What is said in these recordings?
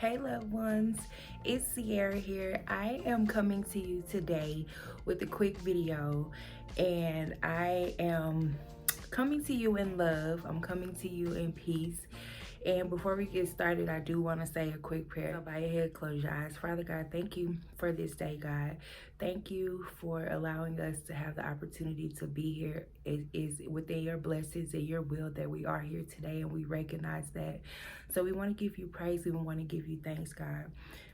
Hey loved ones, it's Sierra here. I am coming to you today with a quick video, and I am coming to you in love. I'm coming to you in peace. And before we get started, I do want to say a quick prayer. So bow your head, close your eyes. Father God, thank you for this day, God. Thank you for allowing us to have the opportunity to be here. It is within your blessings and your will that we are here today, and we recognize that. So we want to give you praise and we want to give you thanks, God.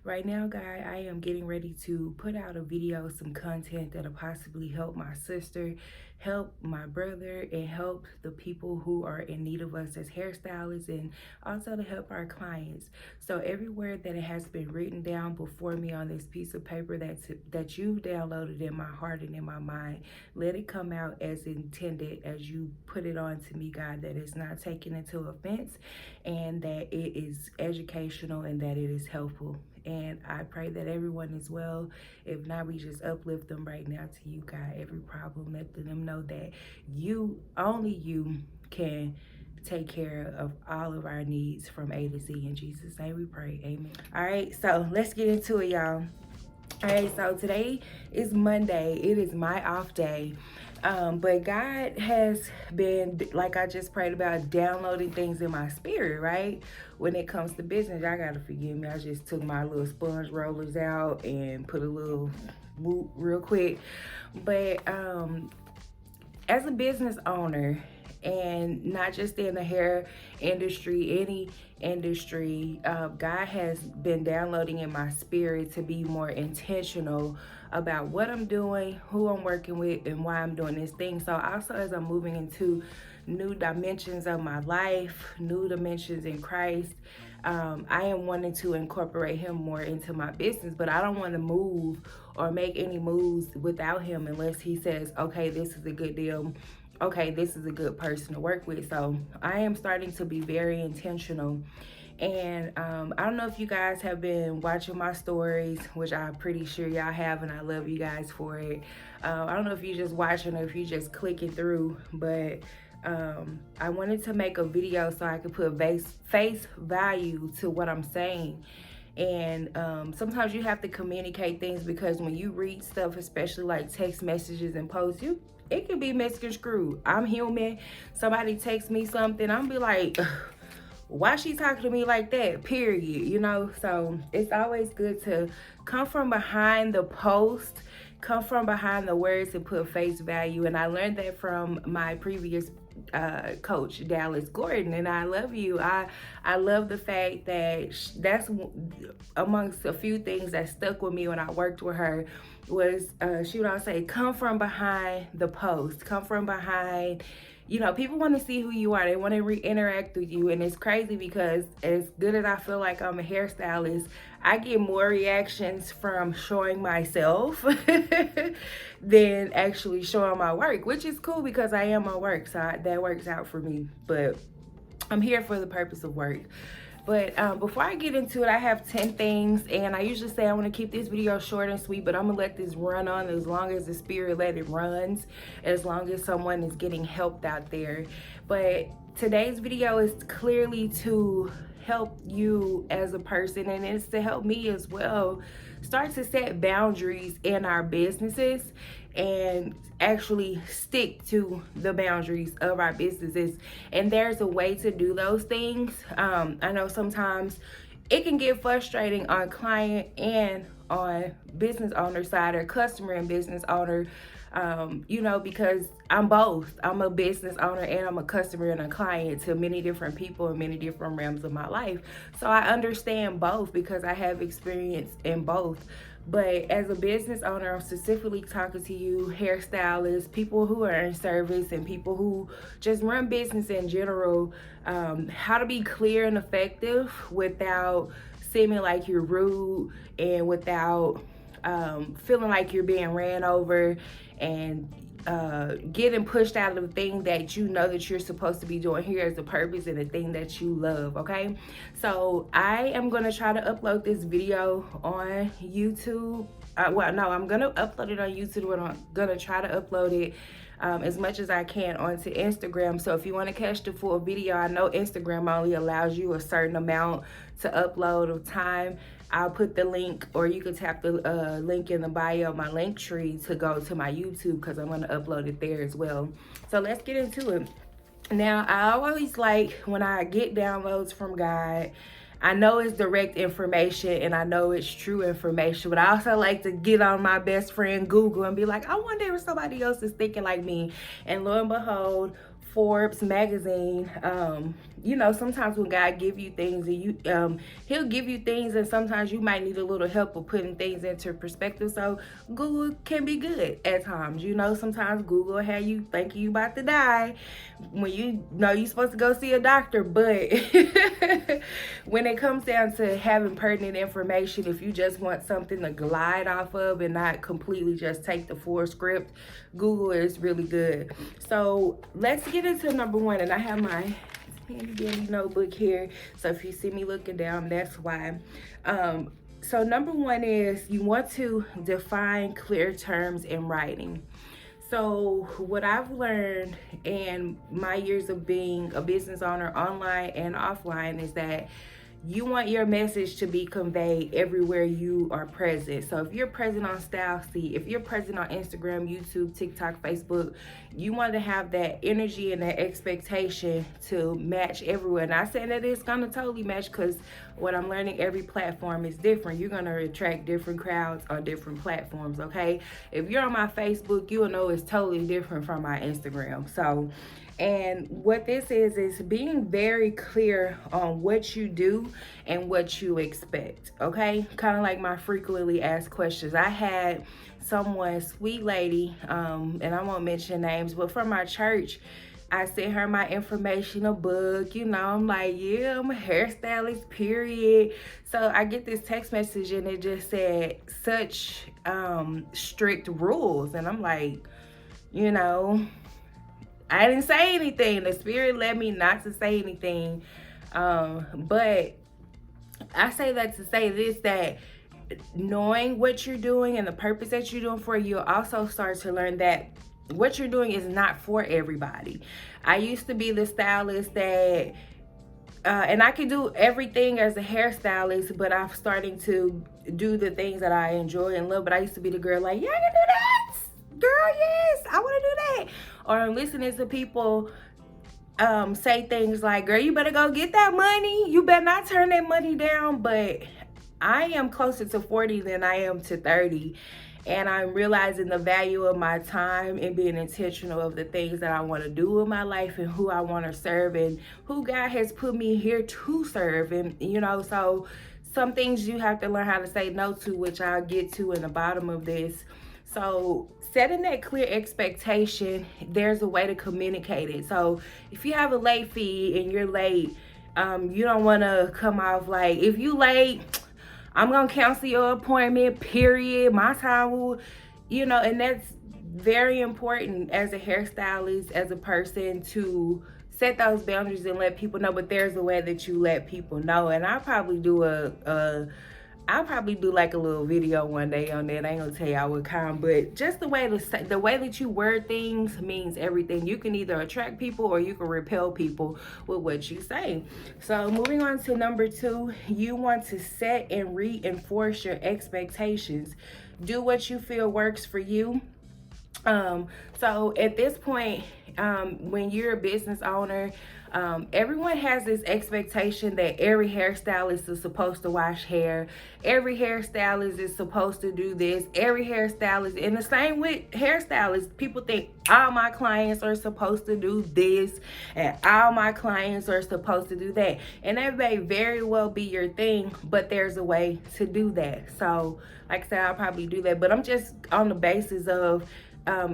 Right now, God, I am getting ready to put out a video, some content that'll possibly help my sister, help my brother, and help the people who are in need of us as hairstylists, and also to help our clients. So every word that it has been written down before me on this piece of paper that you downloaded in my heart and in my mind, let it come out as intended as you put it on to me, God, that it's not taken into offense, and that it is educational and that it is helpful. And I pray that everyone is well. If not, we just uplift them right now to you, God. Every problem, let them know that you, only you, can take care of all of our needs from A to Z. In Jesus' name we pray, amen. All right, so let's get into it, y'all. All right, so today is Monday. It is my off day. But God has been, like I just prayed about, downloading things in my spirit, right? When it comes to business, y'all gotta forgive me. I just took my little sponge rollers out and put a little whoop real quick. But as a business owner, and not just in the hair industry, any industry, God has been downloading in my spirit to be more intentional about what I'm doing, who I'm working with, and why I'm doing this thing. So also, as I'm moving into new dimensions of my life, new dimensions in Christ, I am wanting to incorporate him more into my business, but I don't want to move or make any moves without him unless he says, okay, this is a good deal. Okay, this is a good person to work with. So I am starting to be very intentional. And I don't know if you guys have been watching my stories, which I'm pretty sure y'all have, and I love you guys for it. I don't know if you're just watching or if you're just clicking through, but I wanted to make a video so I could put face value to what I'm saying. And sometimes you have to communicate things, because when you read stuff, especially like text messages and posts, it can be misconstrued. I'm human. Somebody texts me something, I'm be like, why she talking to me like that, period, you know? So it's always good to come from behind the post, come from behind the words, and put face value. And I learned that from my previous coach, Dallas Gordon, and I love you. I love the fact that that's amongst a few things that stuck with me when I worked with her, was she would always say, come from behind the post, come from behind. You know, people want to see who you are. They want to interact with you. And it's crazy because as good as I feel like I'm a hairstylist, I get more reactions from showing myself than actually showing my work, which is cool because I am my work. So that works out for me. But I'm here for the purpose of work. But before I get into it, I have 10 things, and I usually say I want to keep this video short and sweet, but I'm gonna let this run on as long as the spirit let it runs, as long as someone is getting helped out there. But today's video is clearly to help you as a person, and it's to help me as well start to set boundaries in our businesses and actually stick to the boundaries of our businesses. And there's a way to do those things. I know sometimes it can get frustrating on client and on business owner side, or customer and business owner, you know, because I'm both. I'm a business owner and I'm a customer and a client to many different people in many different realms of my life. So I understand both because I have experience in both. But as a business owner, I'm specifically talking to you hairstylists, people who are in service, and people who just run business in general, how to be clear and effective without seeming like you're rude, and without feeling like you're being ran over, and getting pushed out of the thing that you know that you're supposed to be doing here as a purpose and the thing that you love. Okay, so I am gonna try to upload this video on YouTube. Well, no, I'm gonna upload it on YouTube, and I'm gonna try to upload it as much as I can onto Instagram. So if you want to catch the full video, I know Instagram only allows you a certain amount to upload of time. I'll put the link, or you can tap the link in the bio, my link tree, to go to my YouTube, because I'm going to upload it there as well. So let's get into it. Now, I always like when I get downloads from God, I know it's direct information and I know it's true information, but I also like to get on my best friend Google and be like, I wonder if somebody else is thinking like me. And lo and behold, Forbes magazine, you know, sometimes when God give you things, and you he'll give you things, and sometimes you might need a little help with putting things into perspective. So Google can be good at times. You know, sometimes Google have you thinking you about to die when you know you're supposed to go see a doctor. But when it comes down to having pertinent information, if you just want something to glide off of and not completely just take the full script, Google is really good. So let's get into number one, and I have my handy dandy notebook here, so if you see me looking down, that's why. So number one is you want to define clear terms in writing. So what I've learned in my years of being a business owner online and offline is that you want your message to be conveyed everywhere you are present. So if you're present on StyleC, if you're present on Instagram, YouTube, TikTok, Facebook, you want to have that energy and that expectation to match everywhere. Not saying that it's going to totally match, because what I'm learning, every platform is different. You're going to attract different crowds on different platforms, okay? If you're on my Facebook, you'll know it's totally different from my Instagram. So, and what this is being very clear on what you do and what you expect, okay? Kind of like my frequently asked questions. I had someone, sweet lady, and I won't mention names, but from my church, I sent her my informational book. You know, I'm like, yeah, I'm a hairstylist, period. So I get this text message and it just said such strict rules. And I'm like, you know, I didn't say anything. The Spirit led me not to say anything. But I say that to say this, that knowing what you're doing and the purpose that you're doing for, you'll also start to learn that what you're doing is not for everybody. I used to be the stylist that, and I can do everything as a hairstylist, but I'm starting to do the things that I enjoy and love. But I used to be the girl like, yeah, I can do that. Girl, yes, I want to do that. Or I'm listening to people say things like, girl, you better go get that money. You better not turn that money down. But I am closer to 40 than I am to 30. And I'm realizing the value of my time and being intentional of the things that I want to do in my life and who I want to serve and who God has put me here to serve. And, you know, so some things you have to learn how to say no to, which I'll get to in the bottom of this. So setting that clear expectation, there's a way to communicate it. So if you have a late fee and you're late, you don't want to come off like, if you late, I'm going to cancel your appointment, period. My time will, you know, and that's very important as a hairstylist, as a person, to set those boundaries and let people know. But there's a way that you let people know. And I'll probably do like a little video one day on that. I ain't gonna tell y'all what kind, but just the way that you word things means everything. You can either attract people or you can repel people with what you say. So moving on to number two, you want to set and reinforce your expectations. Do what you feel works for you. So at this point, when you're a business owner, everyone has this expectation that every hairstylist is supposed to wash hair. Every hairstylist is supposed to do this. Every hairstylist, and the same with hairstylists, people think all my clients are supposed to do this and all my clients are supposed to do that. And that may very well be your thing, but there's a way to do that. So like I said, I'll probably do that, but I'm just on the basis of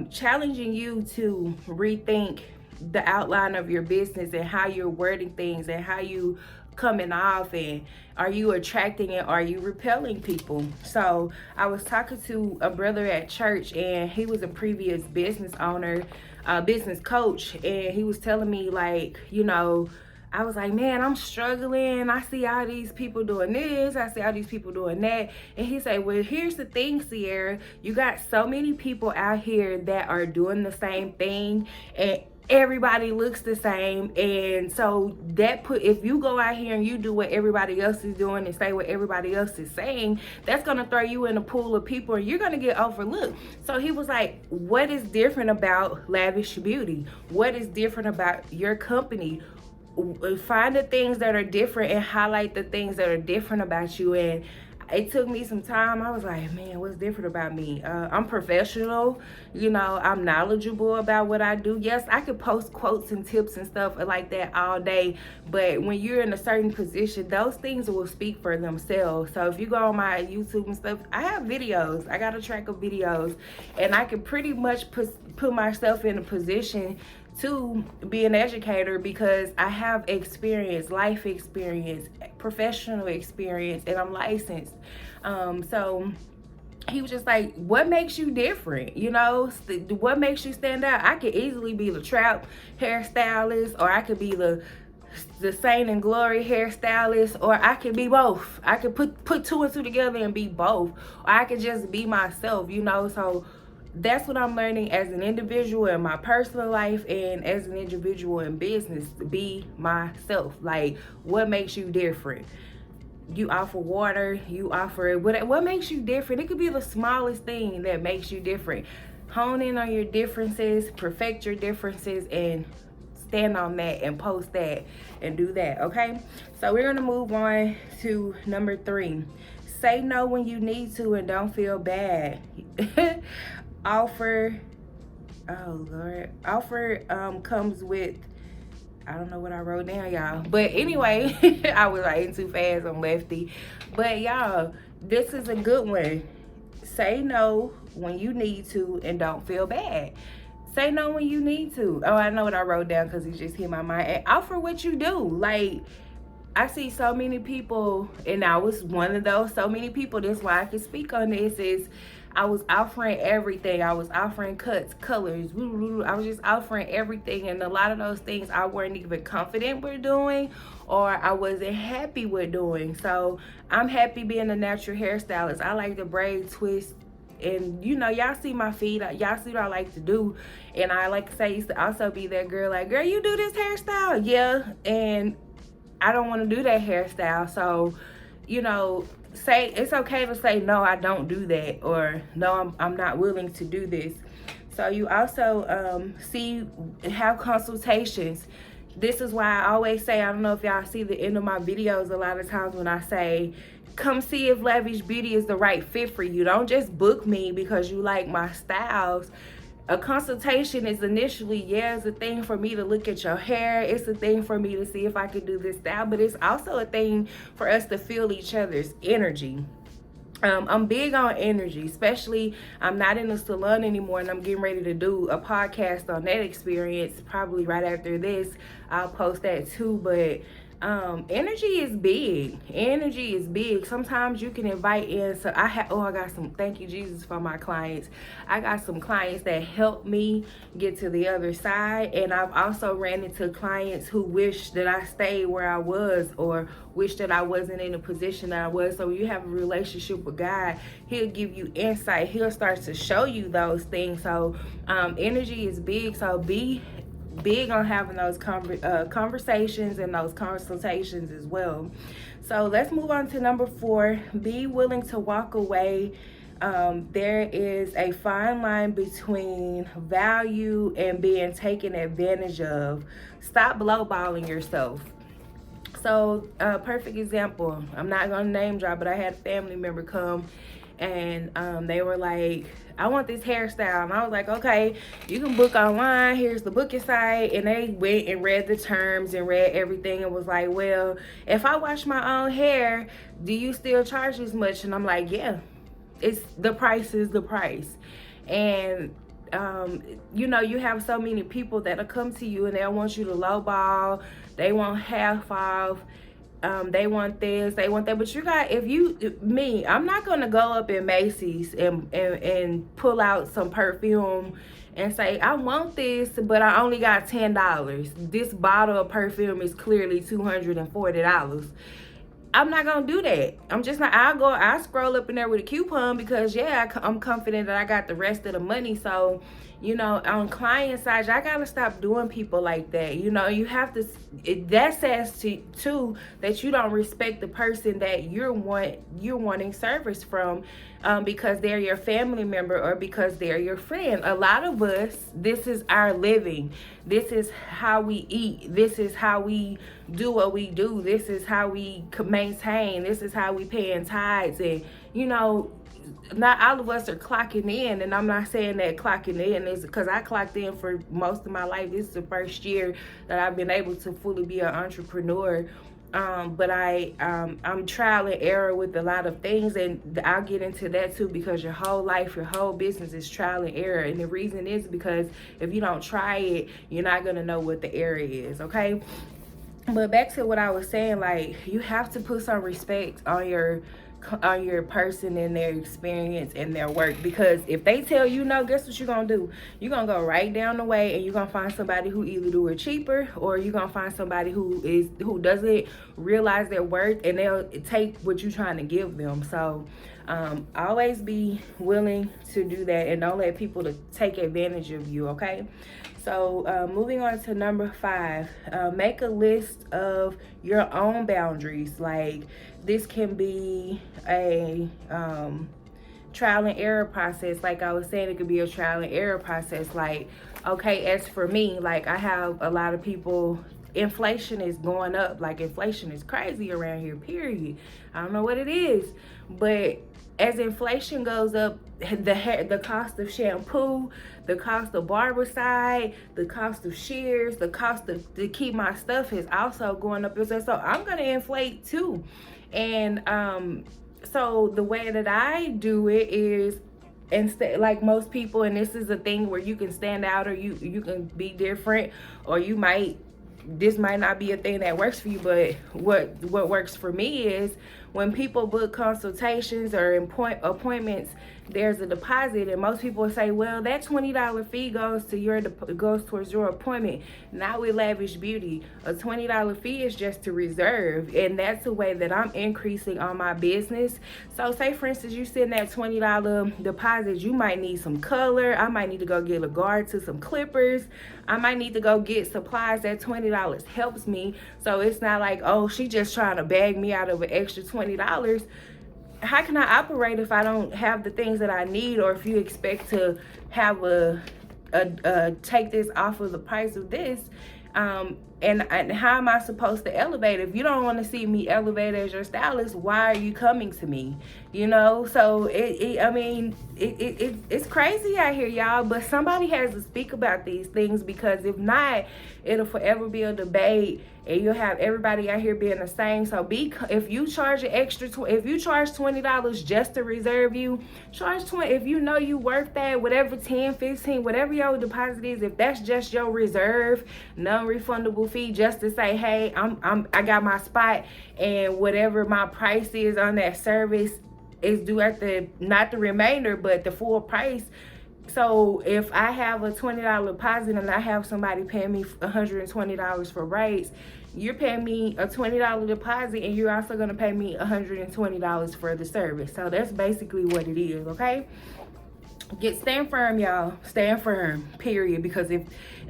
challenging you to rethink the outline of your business and how you're wording things and how you coming off, and are you attracting and are you repelling people? So I was talking to a brother at church, and he was a previous business owner, business coach, and he was telling me, like, you know, I was like, man, I'm struggling. I see all these people doing this. I see all these people doing that. And he said, well, here's the thing, Sierra. You got so many people out here that are doing the same thing, and everybody looks the same. And so that if you go out here and you do what everybody else is doing and say what everybody else is saying, that's going to throw you in a pool of people and you're going to get overlooked. So he was like, what is different about Lavish Beauty? What is different about your company? Find the things that are different and highlight the things that are different about you. And it took me some time. I was like, man, what's different about me? I'm professional, you know, I'm knowledgeable about what I do. Yes, I could post quotes and tips and stuff like that all day, but when you're in a certain position, those things will speak for themselves. So if you go on my YouTube and stuff, I have videos. I got a track of videos, and I can pretty much put myself in a position to be an educator because I have experience, life experience, professional experience, and I'm licensed. So he was just like, what makes you different? You know, what makes you stand out? I could easily be the trap hairstylist, or I could be the Saint and Glory hairstylist, or I could be both. I could put two and two together and be both, or I could just be myself, you know. So that's what I'm learning as an individual in my personal life and as an individual in business. Be myself. Like, what makes you different? You offer water, you offer what makes you different? It could be the smallest thing that makes you different. Hone in on your differences, perfect your differences, and stand on that and post that and do that. Okay, so we're gonna move on to number 3. Say no when you need to and don't feel bad. Offer comes with, I don't know what I wrote down, y'all, but anyway, I was writing too fast, I'm lefty. But y'all, this is a good one. Say no when you need to and don't feel bad. Say no when you need to. Oh, I know what I wrote down because it just hit my mind. And offer what you do. Like, I see so many people, and I was one of those, so many people, that's why I can speak on this, is I was offering everything. I was offering cuts, colors, I was just offering everything, and a lot of those things I weren't even confident with doing, or I wasn't happy with doing. So I'm happy being a natural hairstylist. I like to braid, twist, and you know, y'all see my feet, y'all see what I like to do. And I like to say, I used to also be that girl, like, girl, you do this hairstyle? Yeah. And I don't want to do that hairstyle. So, you know, it's okay to say, no, I don't do that, or no, I'm not willing to do this. So you also have consultations. This is why I always say, I don't know if y'all see the end of my videos a lot of times when I say, come see if Lavish Beauty is the right fit for you. Don't just book me because you like my styles. A consultation is initially, it's a thing for me to look at your hair. It's a thing for me to see if I could do this style, but it's also a thing for us to feel each other's energy. I'm big on energy, especially I'm not in the salon anymore, and I'm getting ready to do a podcast on that experience probably right after this. I'll post that too, but energy is big. Energy is big. Sometimes you can invite in. So I got some, thank you Jesus for my clients. I got some clients that help me get to the other side, and I've also ran into clients who wish that I stayed where I was, or wish that I wasn't in the position that I was. So you have a relationship with God, he'll give you insight, he'll start to show you those things. So energy is big. So be big on having those conversations and those consultations as well. So let's move on to number 4. Be willing to walk away. There is a fine line between value and being taken advantage of. Stop lowballing yourself. So perfect example, I'm not gonna name drop, but I had a family member come, and they were like, I want this hairstyle. And I was like, okay, you can book online. Here's the booking site. And they went and read the terms and read everything and was like, well, if I wash my own hair, do you still charge as much? And I'm like, yeah, it's the price is the price. And you know, you have so many people that'll come to you and they'll want you to lowball. They want half off. They want this, they want that. But you got, I'm not gonna go up in Macy's and pull out some perfume and say, I want this, but I only got $10. This bottle of perfume is clearly $240. I'm not gonna do that. I'm just not. I scroll up in there with a coupon because I'm confident that I got the rest of the money. So, on client side, I gotta stop doing people like that. You have to. That says too that you don't respect the person that you're wanting service from, because they're your family member or because they're your friend. A lot of us, this is our living. This is how we eat. This is how we do what we do. This is how we maintain. This is how we pay in tithes. And not all of us are clocking in, and I'm not saying that clocking in is because I clocked in for most of my life. This is the first year that I've been able to fully be an entrepreneur. But I'm trial and error with a lot of things, and I'll get into that too, because your whole life, your whole business is trial and error. And the reason is because if you don't try it, you're not gonna know what the error is, okay? But back to what I was saying, like, you have to put some respect on your person and their experience and their work, because if they tell you no, guess what you're gonna do? You're gonna go right down the way and you're gonna find somebody who either do it cheaper, or you're gonna find somebody who doesn't realize their worth, and they'll take what you're trying to give them. So always be willing to do that, and don't let people to take advantage of you, okay? So moving on to number 5, make a list of your own boundaries. Like, this can be a trial and error process. Like I was saying, it could be a trial and error process. Like, okay, as for me, like, I have a lot of people, inflation is going up. Like, inflation is crazy around here, period. I don't know what it is, but as inflation goes up, the cost of shampoo, the cost of barbicide, the cost of shears, the cost to keep my stuff is also going up. So I'm gonna inflate too. And so the way that I do it is, instead, like most people, and this is a thing where you can stand out, or you can be different, or this might not be a thing that works for you, but what works for me is when people book consultations or appointments, there's a deposit, and most people say, well, that $20 fee goes towards your appointment. Not with Lavish Beauty. A $20 fee is just to reserve, and that's the way that I'm increasing on my business. So say, for instance, you send that $20 deposit, you might need some color. I might need to go get a guard to some clippers. I might need to go get supplies. That $20 helps me. So it's not like, oh, she just trying to bag me out of an extra $20. How can I operate if I don't have the things that I need, or if you expect to have take this off of the price of this? And how am I supposed to elevate? If you don't want to see me elevate as your stylist, why are you coming to me? So it's crazy out here, y'all. But somebody has to speak about these things, because if not, it'll forever be a debate, and you'll have everybody out here being the same. So if you charge if you charge $20 just to reserve you, charge 20. If you know you worth that, whatever, 10, 15, whatever your deposit is, if that's just your reserve, non-refundable fee, just to say, hey, I got my spot, and whatever my price is on that service is due at not the remainder, but the full price. So if I have a $20 deposit and I have somebody paying me $120 for braids, you're paying me a $20 deposit, and you're also going to pay me $120 for the service. So that's basically what it is, okay? Stand firm, y'all. Stand firm, period. Because if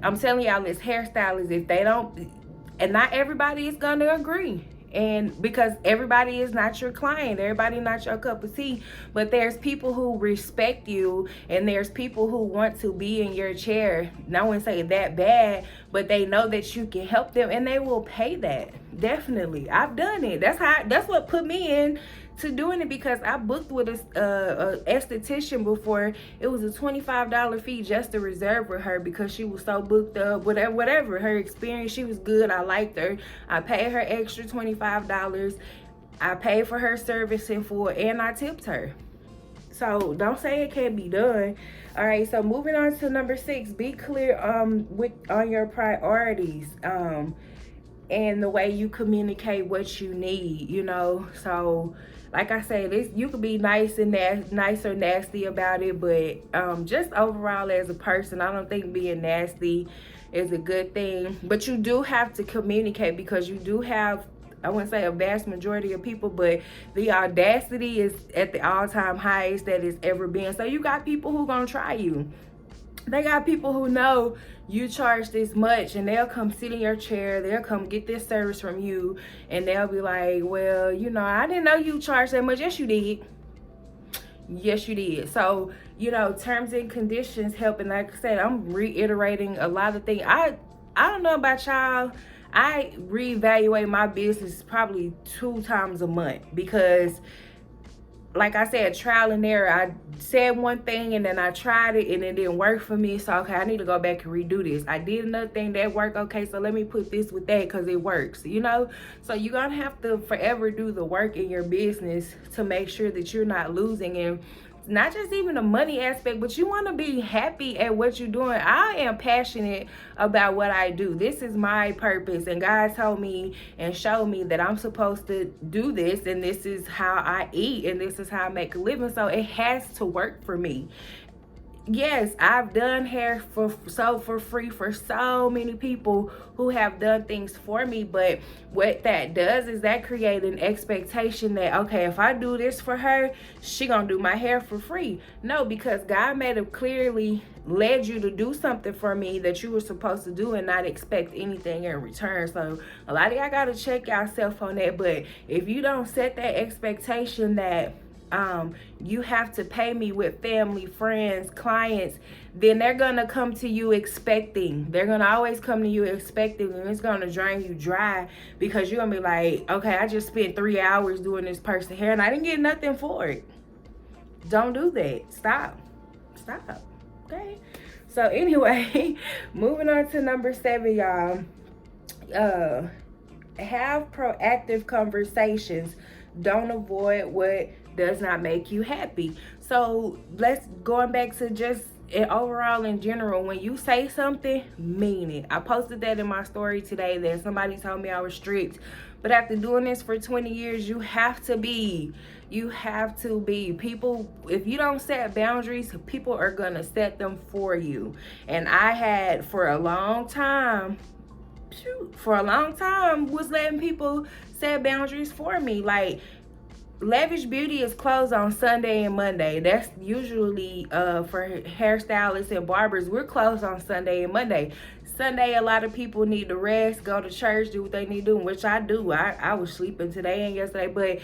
I'm telling y'all, as hairstylists, if they don't, and not everybody is going to agree. And because everybody is not your client, everybody not your cup of tea, but there's people who respect you, and there's people who want to be in your chair. I wouldn't say that bad, but they know that you can help them, and they will pay that. Definitely, I've done it. That's what put me in to doing it, because I booked with a esthetician before. It was a $25 fee just to reserve with her, because she was so booked up, whatever her experience, she was good. I liked her. I paid her extra $25. I paid for her service in full, and I tipped her. So don't say it can't be done. All right, so moving on to number 6, be clear on your priorities. and the way you communicate what you need, you know. So like I said, this, you could be nice and nice or nasty about it, but just overall as a person, I don't think being nasty is a good thing. But you do have to communicate, because you do have, I wouldn't say a vast majority of people, but the audacity is at the all-time highest that it's ever been. So you got people who gonna try you. They got people who know you charge this much, and they'll come sit in your chair, they'll come get this service from you, and they'll be like, well, you know, I didn't know you charged that much. Yes, you did. Yes, you did. So, you know, terms and conditions help. And like I said, I'm reiterating a lot of things. I don't know about y'all. I reevaluate my business probably 2 times a month, because like I said, trial and error. I said one thing and then I tried it and it didn't work for me. So, okay, I need to go back and redo this. I did another thing that worked. Okay, so let me put this with that because it works, you know? So you're going to have to forever do the work in your business to make sure that you're not losing. And not just even the money aspect, but you want to be happy at what you're doing. I am passionate about what I do. This is my purpose, and God told me and showed me that I'm supposed to do this, and this is how I eat, and this is how I make a living. So it has to work for me. Yes, I've done hair for free for so many people who have done things for me, but what that does is that create an expectation that, okay, if I do this for her, she gonna do my hair for free. No, because God made it clearly led you to do something for me that you were supposed to do and not expect anything in return. So a lot of y'all gotta check yourself on that. But if you don't set that expectation that you have to pay me with family, friends, clients, then they're gonna come to you expecting. They're gonna always come to you expecting, and it's gonna drain you dry, because you're gonna be like, okay, I just spent 3 hours doing this person's hair and I didn't get nothing for it. Don't do that. Stop. Okay. So anyway, moving on to number 7, y'all. Have proactive conversations. Don't avoid what does not make you happy. So let's going back to just overall in general, when you say something, mean it. I posted that in my story today that somebody told me I was strict, but after doing this for 20 years, you have to be people. If you don't set boundaries, people are gonna set them for you. And I had for a long time was letting people set boundaries for me. Like, Lavish Beauty is closed on Sunday and Monday. That's usually for hairstylists and barbers. We're closed on Sunday and Monday. Sunday, a lot of people need to rest, go to church, do what they need to do, which I do. I was sleeping today and yesterday, but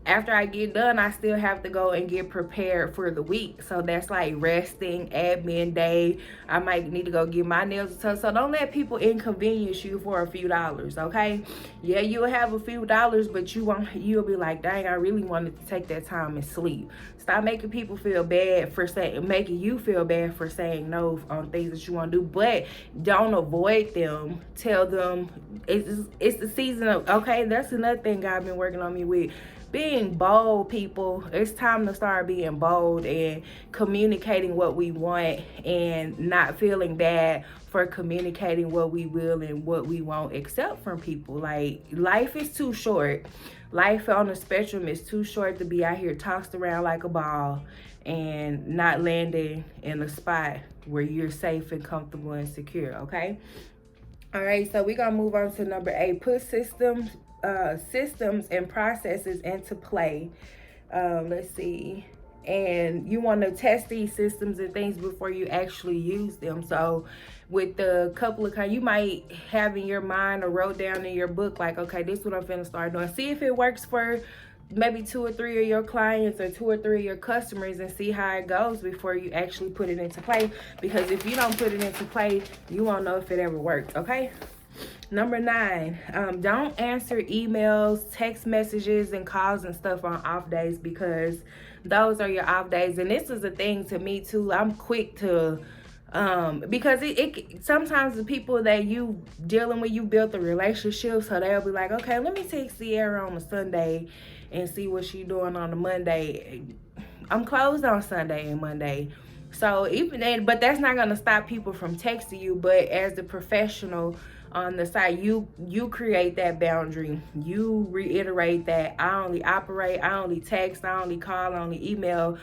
after I get done, I still have to go and get prepared for the week. So that's like resting, admin day. I might need to go get my nails and stuff. So don't let people inconvenience you for a few dollars, okay? Yeah, you'll have a few dollars, but you'll be like, dang, I really wanted to take that time and sleep. Stop making people feel bad for making you feel bad for saying no on things that you want to do. But don't avoid them. Tell them it's the season of, okay, that's another thing God been working on me with. Being bold, people. It's time to start being bold and communicating what we want, and not feeling bad for communicating what we will and what we won't accept from people. Like, life is too short. Life on the spectrum is too short to be out here tossed around like a ball and not landing in a spot where you're safe and comfortable and secure, okay? All right, so we're gonna move on to number 8. Put systems and processes into play. Let's see. And you want to test these systems and things before you actually use them. So with the couple of you might have in your mind or wrote down in your book, like, okay, this is what I'm finna start doing. See if it works for maybe 2 or 3 of your clients or 2 or 3 of your customers, and see how it goes before you actually put it into play. Because if you don't put it into play, you won't know if it ever worked, okay? Number 9, don't answer emails, text messages, and calls and stuff on off days, because those are your off days. And this is a thing to me too. I'm quick to, because it sometimes the people that you dealing with, you built a relationship, so they'll be like, okay, let me text Sierra on a Sunday and see what she doing on a Monday. I'm closed on Sunday and Monday. So even then, but that's not gonna stop people from texting you. But as the professional, on the site. You create that boundary. You reiterate that I only operate, I only text, I only call, I only email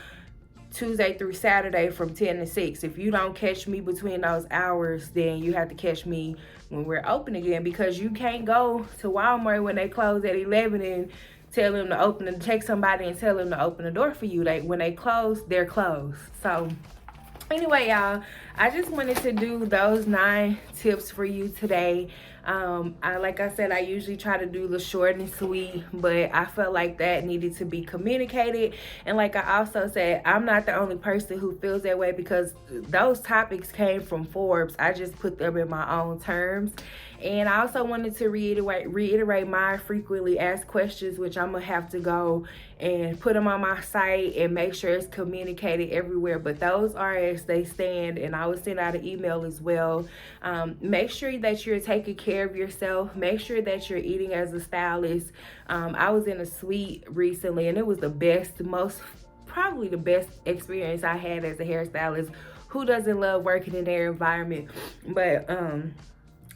Tuesday through Saturday from 10 to 6. If you don't catch me between those hours, then you have to catch me when we're open again, because you can't go to Walmart when they close at 11 and tell them to open and text somebody and tell them to open the door for you. When they close, they're closed. So anyway, y'all, I just wanted to do those 9 tips for you today. Like I said, I usually try to do the short and sweet, but I felt like that needed to be communicated. And like I also said, I'm not the only person who feels that way, because those topics came from Forbes. I just put them in my own terms. And I also wanted to reiterate my frequently asked questions, which I'm gonna have to go and put them on my site and make sure it's communicated everywhere. But those are as they stand, and I will send out an email as well. Make sure that you're taking care of yourself. Make sure that you're eating as a stylist. I was in a suite recently, and it was probably the best experience I had as a hairstylist. Who doesn't love working in their environment? But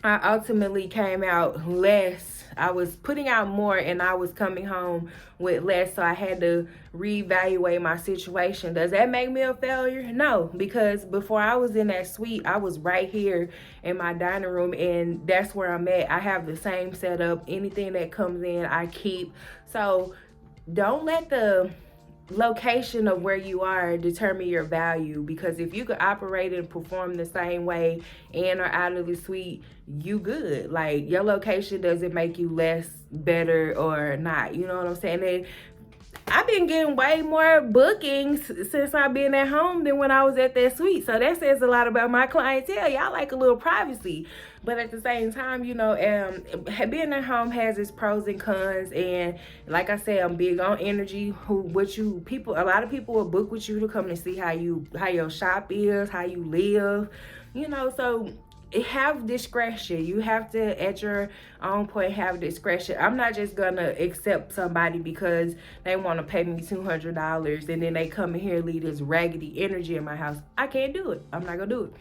I ultimately came out less. I was putting out more and I was coming home with less, so I had to reevaluate my situation. Does that make me a failure? No, because before I was in that suite, I was right here in my dining room, and that's where I'm at. I have the same setup. Anything that comes in, I keep. So don't let the location of where you are determine your value, because if you could operate and perform the same way and are out of the suite, you good. Like, your location doesn't make you less, better, or not. You know what I'm saying? And I've been getting way more bookings since I've been at home than when I was at that suite. So that says a lot about my clientele. Y'all like a little privacy. But at the same time, you know, being at home has its pros and cons. And like I said, I'm big on energy. A lot of people will book with you to come and see how your shop is, how you live, you know. So have discretion. You have to, at your own point, have discretion. I'm not just gonna accept somebody because they want to pay me $200 and then they come in here and leave this raggedy energy in my house. I can't do it. I'm not gonna do it.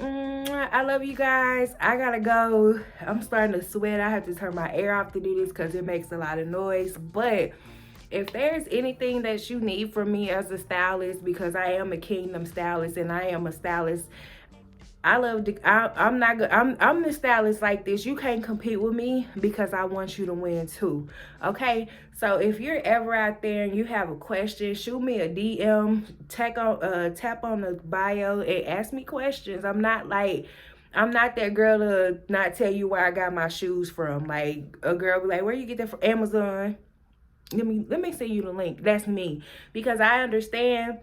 I love you guys. I gotta go. I'm starting to sweat. I have to turn my air off to do this because it makes a lot of noise. But if there's anything that you need from me as a stylist, because I am a kingdom stylist and I am a stylist, I'm the stylist like this. You can't compete with me because I want you to win too. Okay? So if you're ever out there and you have a question, shoot me a DM, tap on the bio and ask me questions. I'm not that girl to not tell you where I got my shoes from. Like, a girl be like, where you get that from? Amazon. Let me send you the link. That's me. Because I understand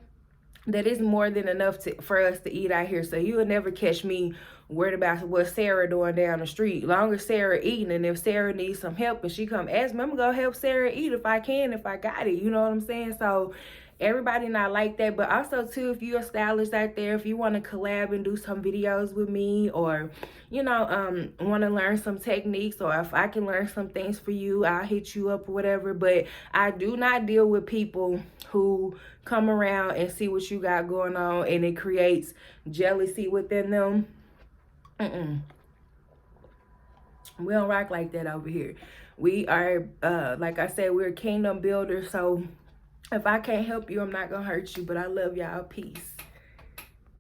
that is more than enough for us to eat out here. So you will never catch me worried about what Sarah doing down the street. Long as Sarah eating, and if Sarah needs some help and she come ask me, I'm gonna go help Sarah eat if I can, if I got it. You know what I'm saying? So everybody not like that. But also too, if you're a stylist out there, if you want to collab and do some videos with me, or you know, want to learn some techniques, or if I can learn some things for you, I'll hit you up or whatever. But I do not deal with people who come around and see what you got going on and it creates jealousy within them. We don't rock like that over here. We are, like I said, we're kingdom builders. So if I can't help you, I'm not gonna hurt you. But I love y'all. Peace.